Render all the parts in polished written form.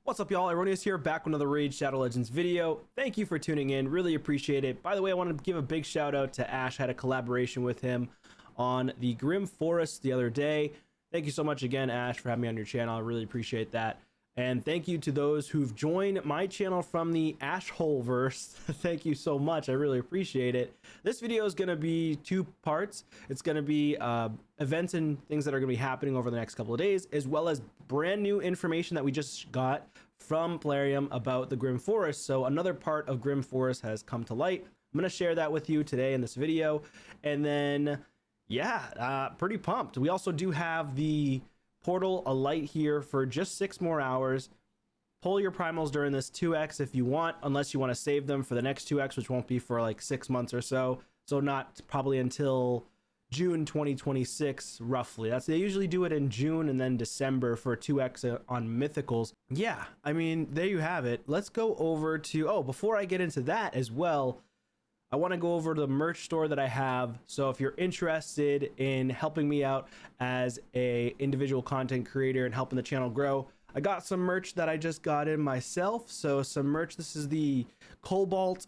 What's up, y'all? Erroneous here, back with another Raid Shadow Legends video. Thank you for tuning in, really appreciate it. By the way, I want to give a big shout out to Ash. I had a collaboration with him on the Grim Forest the other day. Thank you so much again, Ash, for having me on your channel. I really appreciate that. And thank you to those who've joined my channel from the Ashholeverse. Thank you so much. I really appreciate it. This video is going to be two parts. It's going to be events and things that are going to be happening over the next couple of days, as well as brand new information that we just got from Plarium about the Grim Forest. So another part of Grim Forest has come to light. I'm going to share that with you today in this video. And then, yeah, pretty pumped. We also do have the portal alight here for just 6 more hours. Pull your primals during this 2x if you want, unless you want to save them for the next 2x, which won't be for like 6 months or so. So not probably until June 2026, roughly. They usually do it in June and then December for 2x on mythicals. Yeah, I mean, there you have it. Let's go over to, before I get into that as well, I want to go over to the merch store that I have. So if you're interested in helping me out as a individual content creator and helping the channel grow, I got some merch that I just got in myself. So some merch, this is the cobalt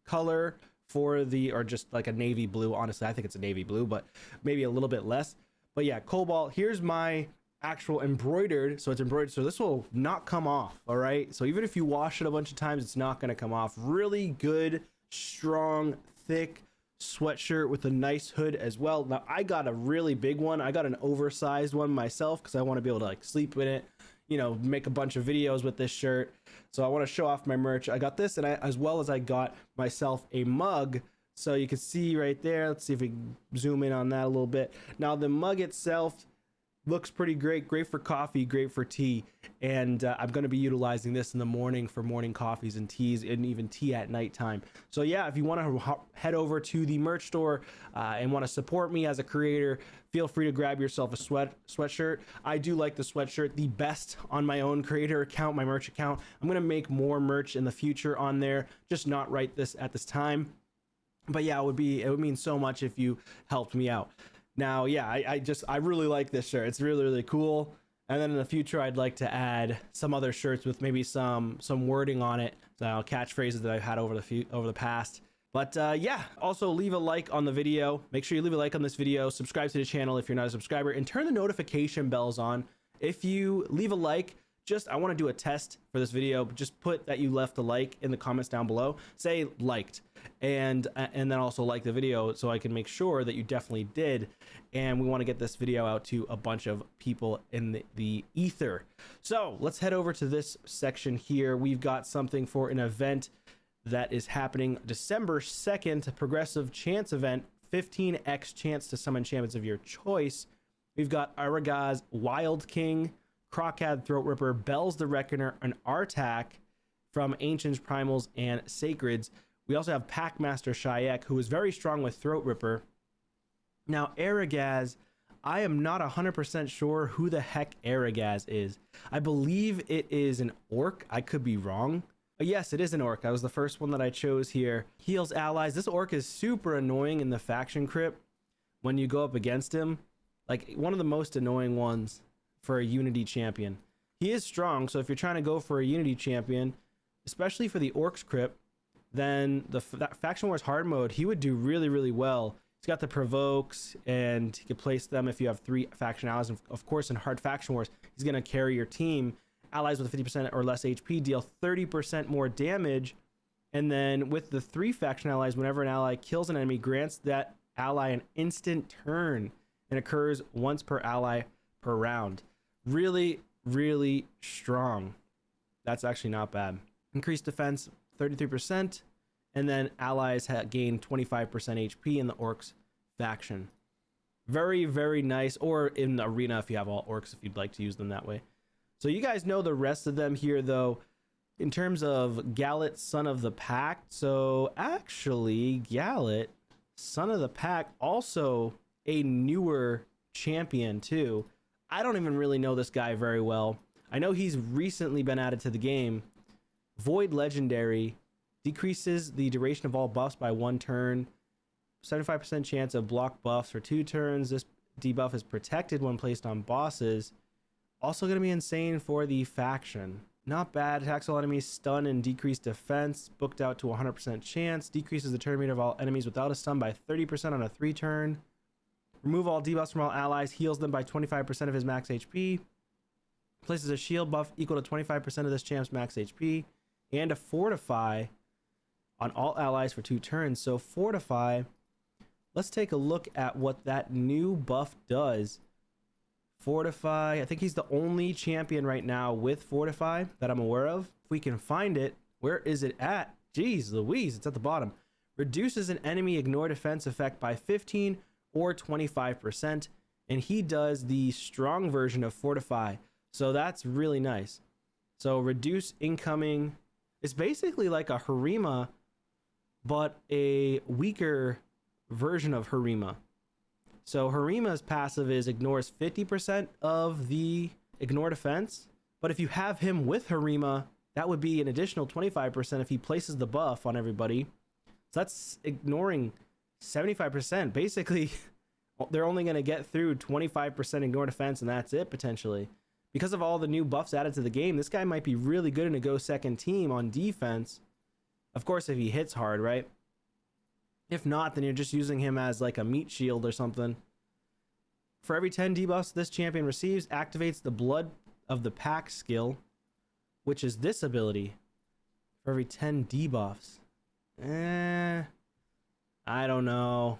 color for the, or just like a navy blue. Honestly, I think it's a navy blue, but maybe a little bit less. But yeah, cobalt. Here's my actual embroidered. So it's embroidered. So this will not come off. All right. So even if you wash it a bunch of times, it's not going to come off. Really good, strong, thick sweatshirt with a nice hood as well. Now I got a really big one. I got an oversized one myself because I want to be able to like sleep in it, you know, make a bunch of videos with this shirt. So I want to show off my merch. I got this, and as well as I got myself a mug. So you can see right there. Let's see if we can zoom in on that a little bit. Now the mug itself looks pretty great for coffee, great for tea, and I'm going to be utilizing this in the morning for morning coffees and teas, and even tea at nighttime. So yeah, if you want to head over to the merch store and want to support me as a creator, feel free to grab yourself a sweatshirt. I do like the sweatshirt the best on my own creator account, my merch account. I'm going to make more merch in the future on there, just not right at this time. But yeah, it would mean so much if you helped me out. Now, yeah, I really like this shirt. It's really, really cool. And then in the future, I'd like to add some other shirts with maybe some wording on it, catchphrases that I've had over the past. But yeah, also leave a like on the video. Make sure you leave a like on this video. Subscribe to the channel if you're not a subscriber, and turn the notification bells on. If you leave a like, I want to do a test for this video. Just put that you left a like in the comments down below. Say liked, and then also like the video so I can make sure that you definitely did. And we want to get this video out to a bunch of people in the ether. So let's head over to this section here. We've got something for an event that is happening December 2nd, a progressive chance event, 15x chance to summon champions of your choice. We've got Aragaz, Wild King, Crocad, Throat Ripper, Bells the Reckoner, and Artak from Ancients, Primals, and Sacreds. We also have Packmaster Shayak, who is very strong with Throat Ripper. Now, Aragaz, I am not 100% sure who the heck Aragaz is. I believe it is an orc. I could be wrong. Yes, it is an orc. That was the first one that I chose here. Heals allies. This orc is super annoying in the faction crypt when you go up against him. Like, one of the most annoying ones for a Unity champion. He is strong, so if you're trying to go for a Unity champion, especially for the Orcs crypt, then that Faction Wars hard mode, he would do really, really well. He's got the provokes, and he can place them if you have 3 faction allies. And of course, in hard Faction Wars, he's going to carry your team. Allies with 50% or less HP deal 30% more damage. And then with the 3 faction allies, whenever an ally kills an enemy, grants that ally an instant turn, and occurs once per ally per round. Really, really strong. That's actually not bad. Increased defense 33%, and then allies gain 25% HP in the orcs faction. Very, very nice. Or in the arena if you have all orcs, if you'd like to use them that way. So you guys know the rest of them here, though, in terms of Gallet, Son of the Pack. So actually, Gallet, Son of the Pack, also a newer champion too. I don't even really know this guy very well. I know he's recently been added to the game. Void Legendary decreases the duration of all buffs by 1 turn. 75% chance of block buffs for 2 turns. This debuff is protected when placed on bosses. Also going to be insane for the faction. Not bad. Attacks all enemies, stun and decrease defense. Booked out to 100% chance. Decreases the turn meter of all enemies without a stun by 30% on a 3-turn. Remove all debuffs from all allies. Heals them by 25% of his max HP. Places a shield buff equal to 25% of this champ's max HP. And a fortify on all allies for 2 turns. So fortify, let's take a look at what that new buff does. Fortify, I think he's the only champion right now with fortify that I'm aware of. If we can find it, where is it at? Jeez Louise, it's at the bottom. Reduces an enemy ignore defense effect by 15 or 25%, and he does the strong version of fortify, so that's really nice. So reduce incoming, it's basically like a Harima, but a weaker version of Harima. So Harima's passive is ignores 50% of the ignore defense, but if you have him with Harima, that would be an additional 25% if he places the buff on everybody. So that's ignoring 75%. Basically, they're only going to get through 25% ignore defense, and that's it potentially. Because of all the new buffs added to the game, this guy might be really good in a go second team on defense. Of course, if he hits hard, right? If not, then you're just using him as like a meat shield or something. For every 10 debuffs this champion receives, activates the Blood of the Pack skill, which is this ability. For every 10 debuffs. I don't know.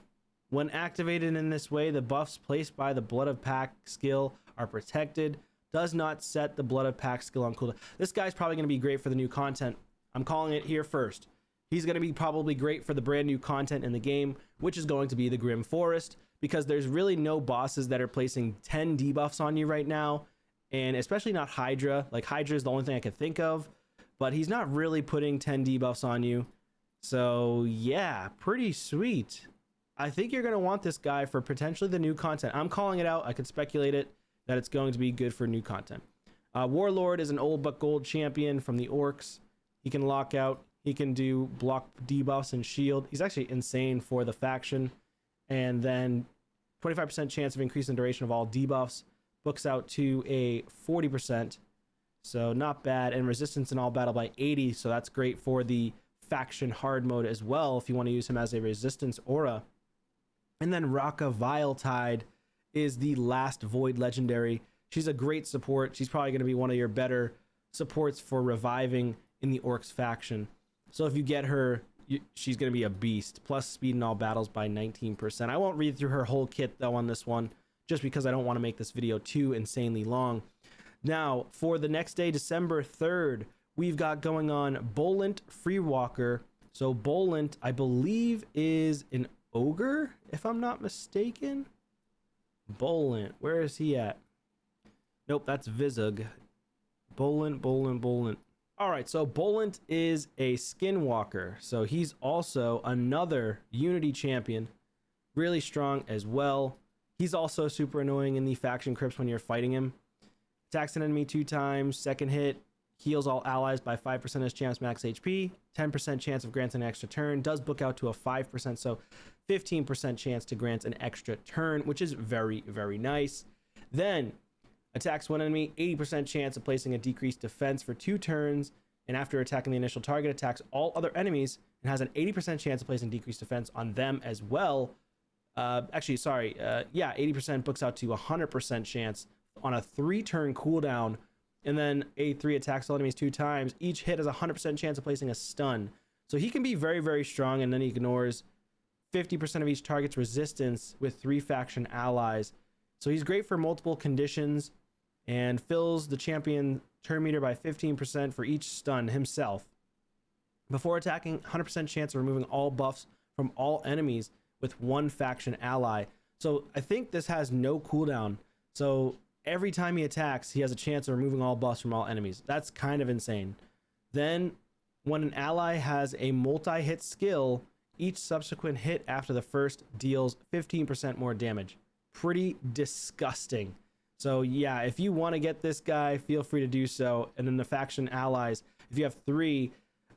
When activated in this way, the buffs placed by the Blood of Pack skill are protected. Does not set the Blood of Pack skill on cooldown. This guy's probably going to be great for the new content. I'm calling it here first. He's going to be probably great for the brand new content in the game, which is going to be the Grim Forest, because there's really no bosses that are placing 10 debuffs on you right now, and especially not Hydra. Like, Hydra is the only thing I could think of, but he's not really putting 10 debuffs on you. So yeah, pretty sweet. I think you're going to want this guy for potentially the new content. I'm calling it out. I could speculate it that it's going to be good for new content. Warlord is an old but gold champion from the Orcs. He can lock out. He can do block debuffs and shield. He's actually insane for the faction. And then 25% chance of increasing the duration of all debuffs. Books out to a 40%. So not bad. And resistance in all battle by 80. So that's great for the faction hard mode as well, if you want to use him as a resistance aura. And then Raka Viletide is the last Void legendary. She's a great support. She's probably going to be one of your better supports for reviving in the Orcs faction. So if you get her, she's going to be a beast. Plus speed in all battles by 19%. I won't read through her whole kit though on this one, just because I don't want to make this video too insanely long. Now, for the next day, December 3rd, we've got going on Bolent Freewalker. So Bolent, I believe, is an ogre, if I'm not mistaken. Bolent, where is he at? Nope, that's Vizug. Bolent. All right, so Bolent is a skinwalker. So he's also another Unity champion. Really strong as well. He's also super annoying in the faction crypts when you're fighting him. Attacks an enemy 2 times. Second hit, heals all allies by 5% of his champ's max HP. 10% chance of granting an extra turn. Does book out to a 5%, so 15% chance to grant an extra turn, which is very, very nice. Then attacks one enemy, 80% chance of placing a decreased defense for 2 turns, and after attacking the initial target, attacks all other enemies and has an 80% chance of placing decreased defense on them as well. 80% books out to 100% chance on a 3-turn cooldown, and then A3 attacks all enemies 2 times. Each hit has a 100% chance of placing a stun. So he can be very, very strong, and then he ignores 50% of each target's resistance with 3 faction allies. So he's great for multiple conditions and fills the champion turn meter by 15% for each stun himself. Before attacking, 100% chance of removing all buffs from all enemies with 1 faction ally. So I think this has no cooldown. So every time he attacks, he has a chance of removing all buffs from all enemies. That's kind of insane. Then when an ally has a multi-hit skill, each subsequent hit after the first deals 15% more damage. Pretty disgusting. So yeah, if you want to get this guy, feel free to do so. And then the faction allies, if you have 3,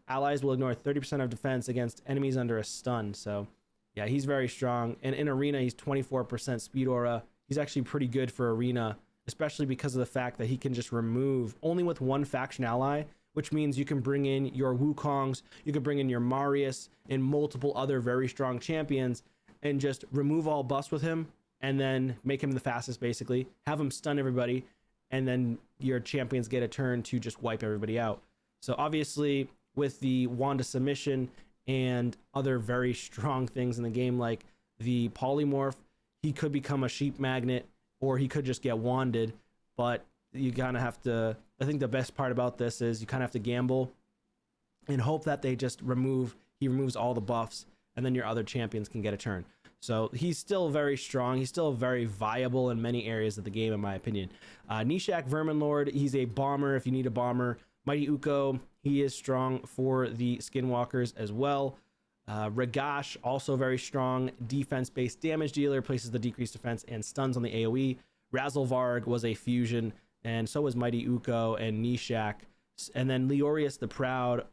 allies will ignore 30% of defense against enemies under a stun. So yeah, he's very strong. And in arena, he's 24% speed aura. He's actually pretty good for arena, especially because of the fact that he can just remove only with one faction ally, which means you can bring in your Wukongs, you can bring in your Marius and multiple other very strong champions and just remove all buffs with him and then make him the fastest, basically have him stun everybody, and then your champions get a turn to just wipe everybody out. So obviously with the Wanda submission and other very strong things in the game like the polymorph, he could become a sheep magnet or he could just get wanded. But you kind of have to, I think the best part about this is you kind of have to gamble and hope that they just he removes all the buffs and then your other champions can get a turn. So he's still very strong. He's still very viable in many areas of the game, in my opinion. Nishak Verminlord, he's a bomber if you need a bomber. Mighty Uko, he is strong for the Skinwalkers as well. Ragash, also very strong defense-based damage dealer, places the decreased defense and stuns on the AoE. Razelvarg was a fusion, and so was Mighty Uko and Nishak. And then Leorius the Proud,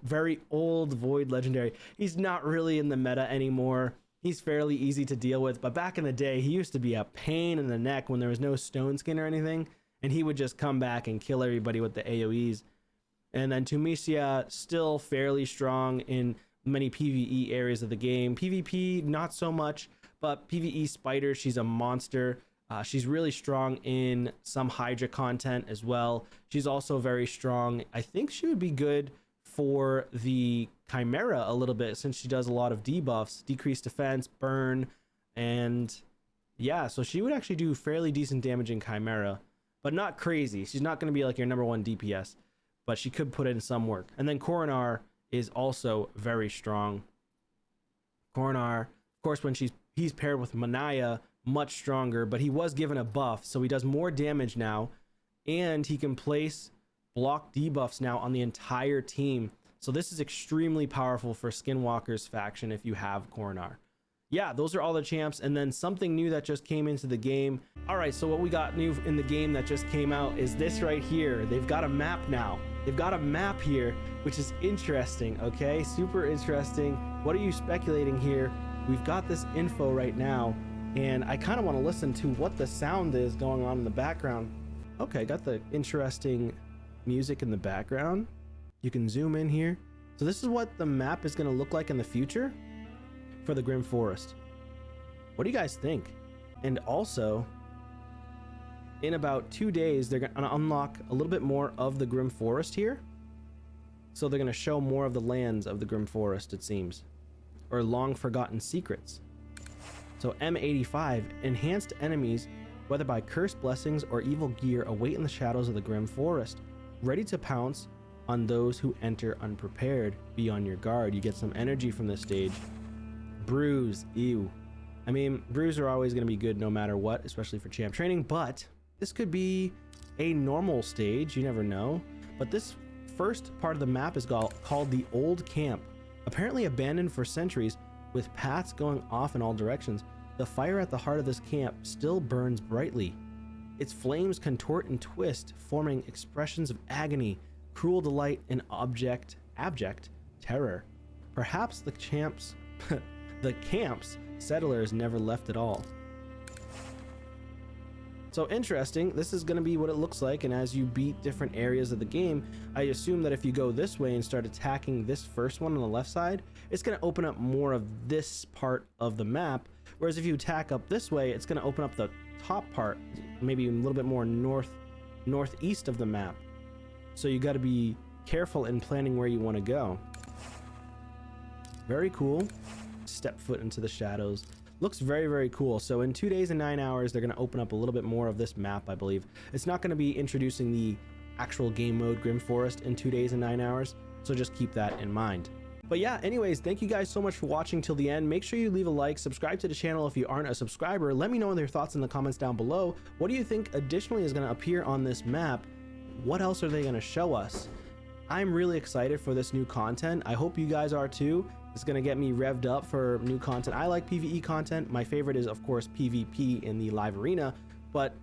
very old Void legendary. He's not really in the meta anymore. He's fairly easy to deal with, but back in the day, he used to be a pain in the neck when there was no stone skin or anything, and he would just come back and kill everybody with the AoEs. And then Tunisia, still fairly strong in many PvE areas of the game. PvP, not so much, but PvE Spider, she's a monster. She's really strong in some Hydra content as well. She's also very strong. I think she would be good for the Chimera a little bit since she does a lot of debuffs, decreased defense, burn, and yeah, so she would actually do fairly decent damage in Chimera, but not crazy. She's not going to be like your #1 DPS, but she could put in some work. And then Coronar is also very strong. Coronar, of course, when he's paired with Manaya, much stronger, but he was given a buff, so he does more damage now, and he can place block debuffs now on the entire team. So this is extremely powerful for Skinwalker's faction if you have Coronar. Yeah, those are all the champs, and then something new that just came into the game. All right, so what we got new in the game that just came out is this right here. They've got a map now. They've got a map here, which is interesting, okay? Super interesting. What are you speculating here? We've got this info right now, and I kind of want to listen to what the sound is going on in the background. Okay, got the interesting music in the background. You can zoom in here. So this is what the map is going to look like in the future for the Grim Forest. What do you guys think? And also, in about 2 days, they're going to unlock a little bit more of the Grim Forest here. So they're going to show more of the lands of the Grim Forest, it seems, or long forgotten secrets. So M85, enhanced enemies, whether by cursed blessings or evil gear, await in the shadows of the Grim Forest, ready to pounce on those who enter unprepared. Be on your guard. You get some energy from this stage. Brews, ew. I mean, brews are always going to be good no matter what, especially for champ training, but this could be a normal stage, you never know. But this first part of the map is called the Old Camp. Apparently abandoned for centuries, with paths going off in all directions, the fire at the heart of this camp still burns brightly. Its flames contort and twist, forming expressions of agony, cruel delight, and abject terror. Perhaps the camp's settlers never left at all. So interesting. This is going to be what it looks like, and as you beat different areas of the game, I assume that if you go this way and start attacking this first one on the left side, it's going to open up more of this part of the map, whereas if you attack up this way, it's going to open up the top part, maybe a little bit more northeast of the map. So you got to be careful in planning where you want to go. Very cool. Step foot into the shadows. Looks very, very cool. So in 2 days and 9 hours, they're going to open up a little bit more of this map, I believe. It's not going to be introducing the actual game mode Grim Forest in 2 days and 9 hours, so just keep that in mind. But yeah, anyways, thank you guys so much for watching till the end. Make sure you leave a like, subscribe to the channel if you aren't a subscriber. Let me know your thoughts in the comments down below. What do you think additionally is going to appear on this map? What else are they going to show us? I'm really excited for this new content. I hope you guys are too. It's going to get me revved up for new content. I like PvE content. My favorite is, of course, PvP in the live arena. But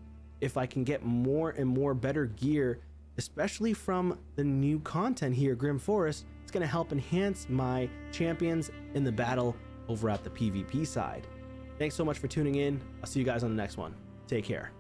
if I can get more and more better gear, especially from the new content here, Grim Forest, it's going to help enhance my champions in the battle over at the PvP side. Thanks so much for tuning in. I'll see you guys on the next one. Take care.